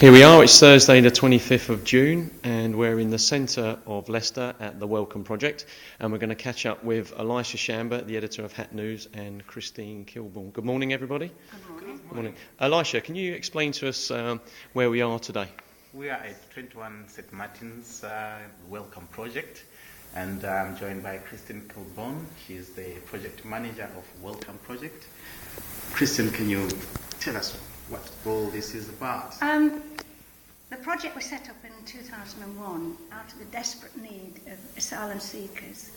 Here we are, it's Thursday the 25th of June and we're in the centre of Leicester at the Welcome Project, and we're going to catch up with Elisha Shamba, the editor of Hat News, and Christine Kilbourne. Good morning everybody. Good morning. Good morning. Elisha, can you explain to us where we are today? We are at 21 St Martin's Welcome Project, and I'm joined by Christine Kilbourne. She is the project manager of Welcome Project. Christine, can you tell us what all this is about? The project was set up in 2001 out of the desperate need of asylum seekers.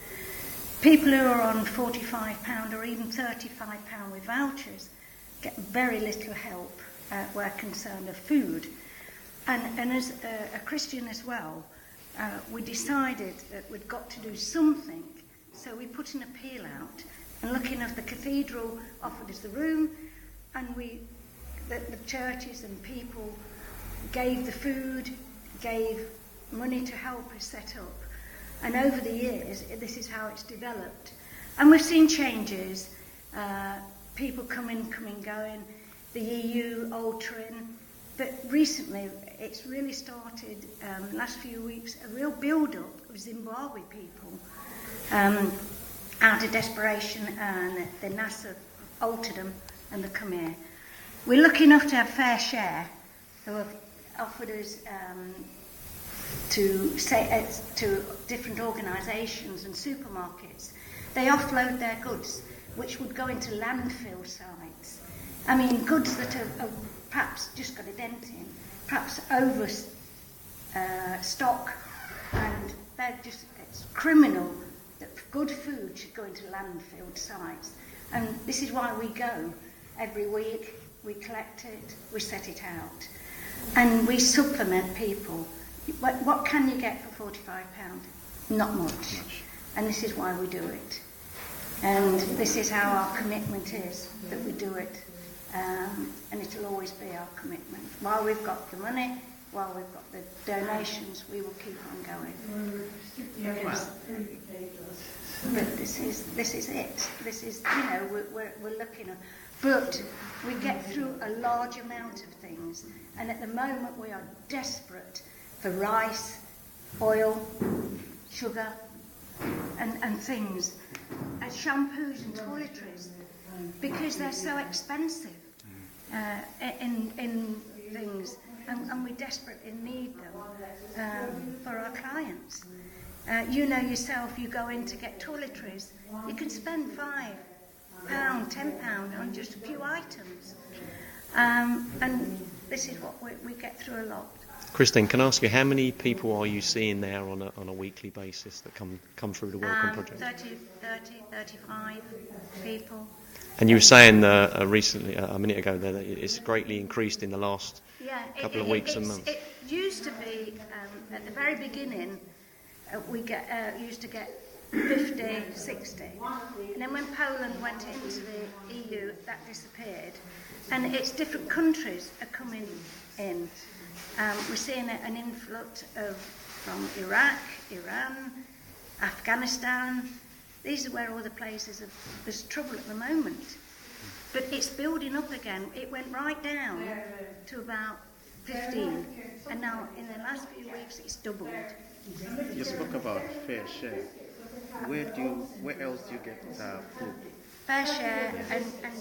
People who are on £45 or even £35 with vouchers get very little help where concerned of food. And as a Christian as well, we decided that we'd got to do something. So we put an appeal out, and looking at the cathedral offered us the room, and the churches and people gave the food, gave money to help us set up. And over the years, this is how it's developed. And we've seen changes, people coming, going, the EU altering. But recently, it's really started, last few weeks, a real build-up of Zimbabwe people out of desperation, and the NASA altered them and they come here. We're lucky enough to have Fair Share, who have offered us to different organisations and supermarkets. They offload their goods, which would go into landfill sites. I mean, goods that have perhaps just got a dent in, perhaps over stock, and it's criminal that good food should go into landfill sites. And this is why we go every week. We collect it, we set it out, and we supplement people. What can you get for £45? Not much. And this is why we do it. And this is how our commitment is, that we do it. And it'll always be our commitment. While we've got the money, while we've got the donations, we will keep on going. But this is it. This is, we're looking at. But we get through a large amount of things, and at the moment we are desperate for rice, oil, sugar, and things, and shampoos and toiletries, because they're so expensive in things, and we desperately need them for our clients. You know yourself, you go in to get toiletries, you can spend £5, £10 on just a few items. And this is what we get through a lot. Christine, can I ask you, how many people are you seeing there on a weekly basis that come through the Welcome Project? 35 people. And you were saying recently, a minute ago, that it's greatly increased in the last couple of weeks and months. It used to be, at the very beginning, we used to get 50, 60. And then when Poland went into the EU, that disappeared. And it's different countries are coming in. We're seeing an influx from Iraq, Iran, Afghanistan. These are where all the places there's trouble at the moment. But it's building up again. It went right down to about 15. And now in the last few weeks it's doubled. You spoke about Fair Share. Where else do you get food? Fair Share and get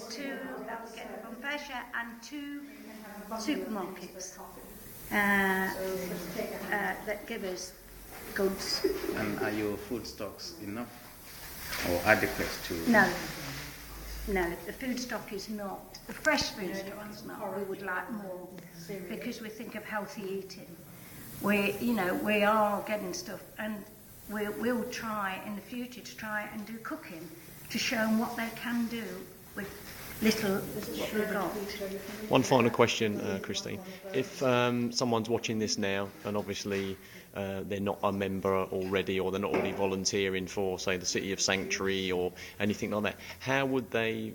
from Fair Share and 2 supermarkets that give us goods. And are your food stocks enough or adequate to? No, the food stock is not. The fresh food stock is not. We would like more because we think of healthy eating. We are getting stuff, and we'll try in the future to try and do cooking to show them what they can do with little what we've got. One final question, Christine. If someone's watching this now, and obviously they're not a member already, or they're not already volunteering for, say, the City of Sanctuary or anything like that, how would they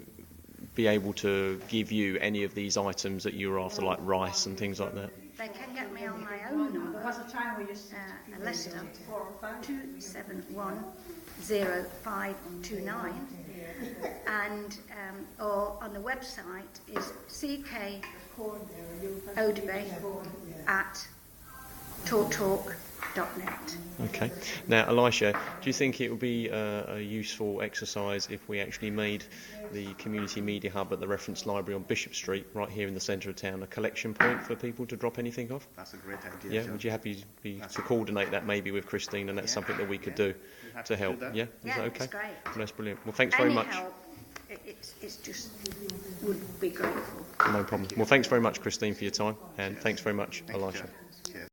be able to give you any of these items that you're after, like rice and things like that? They can get me on my own number, Leicester 2710529, and or on the website is ckaudibe@talktalk.net. Okay. Now, Elisha, do you think it would be a useful exercise if we actually made the community media hub at the reference library on Bishop Street, right here in the centre of town, a collection point for people to drop anything off? That's a great idea. Yeah, John. would you happy to coordinate that maybe with Christine, and that's something that we could do to help? that. Yeah, is Yeah, that okay? that's great. Well, that's brilliant. Well, thanks very Any much. help, it's just would be grateful. No problem. Well, thanks very much, Christine, for your time, and thanks very much, Thank you, Elisha. John.